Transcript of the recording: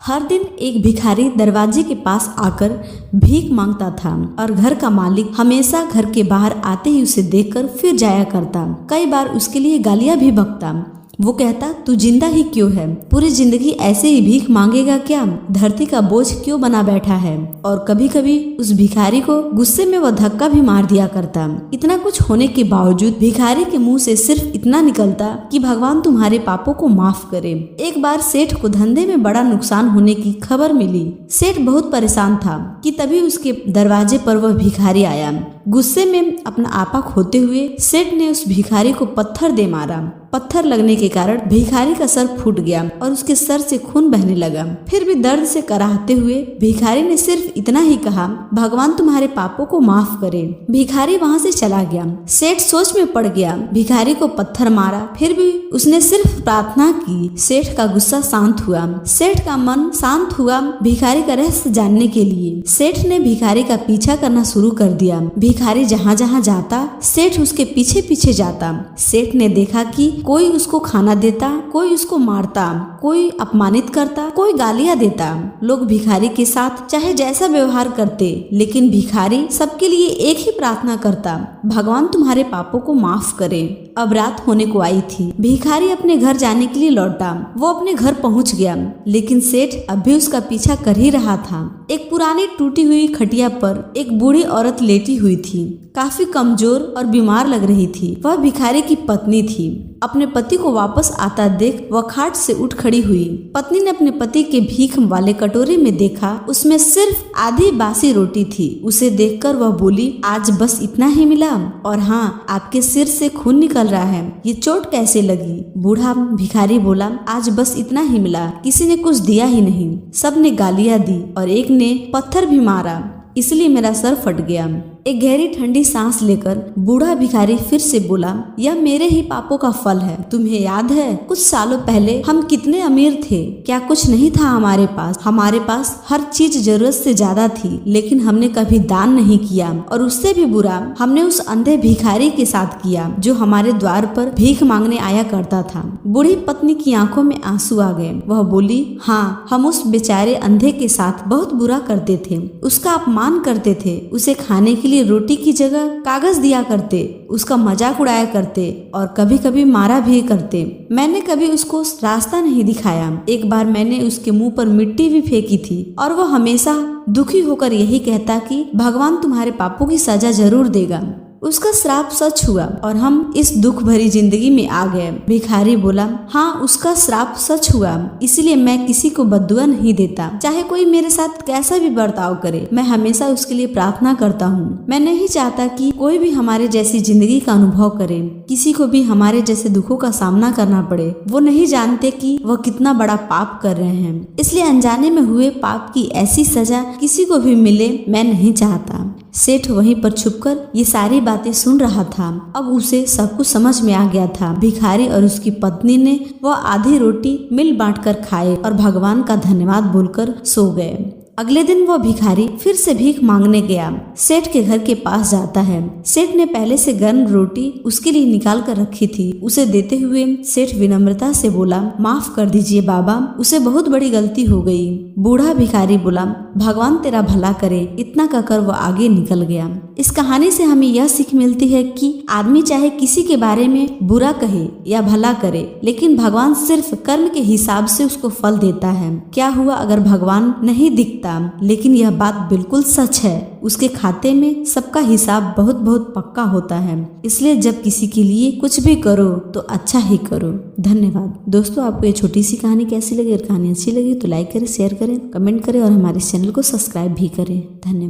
हर दिन एक भिखारी दरवाजे के पास आकर भीख मांगता था और घर का मालिक हमेशा घर के बाहर आते ही उसे देखकर फिर जाया करता। कई बार उसके लिए गालियां भी बकता। वो कहता, तू जिंदा ही क्यों है? पूरी जिंदगी ऐसे ही भीख मांगेगा क्या? धरती का बोझ क्यों बना बैठा है? और कभी कभी उस भिखारी को गुस्से में वो धक्का भी मार दिया करता। इतना कुछ होने के बावजूद भिखारी के मुंह से सिर्फ इतना निकलता कि भगवान तुम्हारे पापों को माफ करे। एक बार सेठ को धंधे में बड़ा नुकसान होने की खबर मिली। सेठ बहुत परेशान था कि तभी उसके दरवाजे पर वह भिखारी आया। गुस्से में अपना आपा खोते हुए सेठ ने उस भिखारी को पत्थर दे मारा। पत्थर लगने के कारण भिखारी का सर फूट गया और उसके सर से खून बहने लगा। फिर भी दर्द से कराहते हुए भिखारी ने सिर्फ इतना ही कहा, भगवान तुम्हारे पापों को माफ करे। भिखारी वहाँ से चला गया। सेठ सोच में पड़ गया। भिखारी को पत्थर मारा, फिर भी उसने सिर्फ प्रार्थना की। सेठ का गुस्सा शांत हुआ। सेठ का मन शांत हुआ भिखारी का रहस्य जानने के लिए। सेठ ने भिखारी का पीछा करना शुरू कर दिया। भिखारी जहाँ जहाँ जाता सेठ उसके पीछे पीछे जाता। सेठ ने देखा कि कोई उसको खाना देता, कोई उसको मारता, कोई अपमानित करता, कोई गालियां देता। लोग भिखारी के साथ चाहे जैसा व्यवहार करते, लेकिन भिखारी सबके लिए एक ही प्रार्थना करता, भगवान तुम्हारे पापों को माफ करे। अब रात होने को आई थी। भिखारी अपने घर जाने के लिए लौटा। वो अपने घर पहुंच गया, लेकिन सेठ अब भी उसका पीछा कर ही रहा था। एक पुरानी टूटी हुई खटिया पर एक बूढ़ी औरत लेटी हुई थी। काफी कमजोर और बीमार लग रही थी। वह भिखारी की पत्नी थी। अपने पति को वापस आता देख वह खाट से उठ खड़ी हुई। पत्नी ने अपने पति के भीख वाले कटोरे में देखा, उसमें सिर्फ आधी बासी रोटी थी। उसे देखकर वह बोली, आज बस इतना ही मिला? और हाँ, आपके सिर से खून निकल रहा है, ये चोट कैसे लगी? बूढ़ा भिखारी बोला, आज बस इतना ही मिला, किसी ने कुछ दिया ही नहीं। सब ने गालियां दी और एक ने पत्थर भी मारा, इसलिए मेरा सर फट गया। एक गहरी ठंडी सांस लेकर बूढ़ा भिखारी फिर से बोला, यह मेरे ही पापों का फल है। तुम्हें याद है कुछ सालों पहले हम कितने अमीर थे? क्या कुछ नहीं था हमारे पास? हमारे पास हर चीज जरूरत से ज्यादा थी, लेकिन हमने कभी दान नहीं किया। और उससे भी बुरा हमने उस अंधे भिखारी के साथ किया जो हमारे द्वार पर भीख मांगने आया करता था। बूढ़ी पत्नी की आंखों में आंसू आ गए। वह बोली, हाँ, हम उस बेचारे अंधे के साथ बहुत बुरा करते थे, उसका अपमान करते थे, उसे खाने के लिए रोटी की जगह कागज दिया करते, उसका मजाक उड़ाया करते और कभी कभी मारा भी करते। मैंने कभी उसको रास्ता नहीं दिखाया। एक बार मैंने उसके मुंह पर मिट्टी भी फेंकी थी और वह हमेशा दुखी होकर यही कहता कि भगवान तुम्हारे पापों की सजा जरूर देगा। उसका श्राप सच हुआ और हम इस दुख भरी जिंदगी में आ गए। भिखारी बोला, हाँ, उसका श्राप सच हुआ, इसलिए मैं किसी को बद्दुआ नहीं देता। चाहे कोई मेरे साथ कैसा भी बर्ताव करे, मैं हमेशा उसके लिए प्रार्थना करता हूँ। मैं नहीं चाहता कि कोई भी हमारे जैसी जिंदगी का अनुभव करे, किसी को भी हमारे जैसे दुखों का सामना करना पड़े। वो नहीं जानते कि वह कितना बड़ा पाप कर रहे हैं, इसलिए अनजाने में हुए पाप की ऐसी सजा किसी को भी मिले मैं नहीं चाहता। सेठ वहीं पर छुपकर ये सारी बातें सुन रहा था। अब उसे सब कुछ समझ में आ गया था। भिखारी और उसकी पत्नी ने वह आधी रोटी मिल बांटकर खाए और भगवान का धन्यवाद बोलकर सो गए। अगले दिन वह भिखारी फिर से भीख मांगने गया। सेठ के घर के पास जाता है। सेठ ने पहले से गर्म रोटी उसके लिए निकाल कर रखी थी। उसे देते हुए सेठ विनम्रता से बोला, माफ कर दीजिए बाबा, उसे बहुत बड़ी गलती हो गई। बूढ़ा भिखारी बोला, भगवान तेरा भला करे। इतना कहकर वह आगे निकल गया। इस कहानी से हमें यह सीख मिलती है कि आदमी चाहे किसी के बारे में बुरा कहे या भला करे, लेकिन भगवान सिर्फ कर्म के हिसाब से उसको फल देता है। क्या हुआ अगर भगवान नहीं दिखता? लेकिन यह बात बिल्कुल सच है, उसके खाते में सबका हिसाब बहुत बहुत पक्का होता है। इसलिए जब किसी के लिए कुछ भी करो तो अच्छा ही करो। धन्यवाद दोस्तों। आपको ये छोटी सी कहानी कैसी लगी? अगर कहानी अच्छी लगी तो लाइक करें, शेयर करें, कमेंट करें और हमारे चैनल को सब्सक्राइब भी करें। धन्यवाद।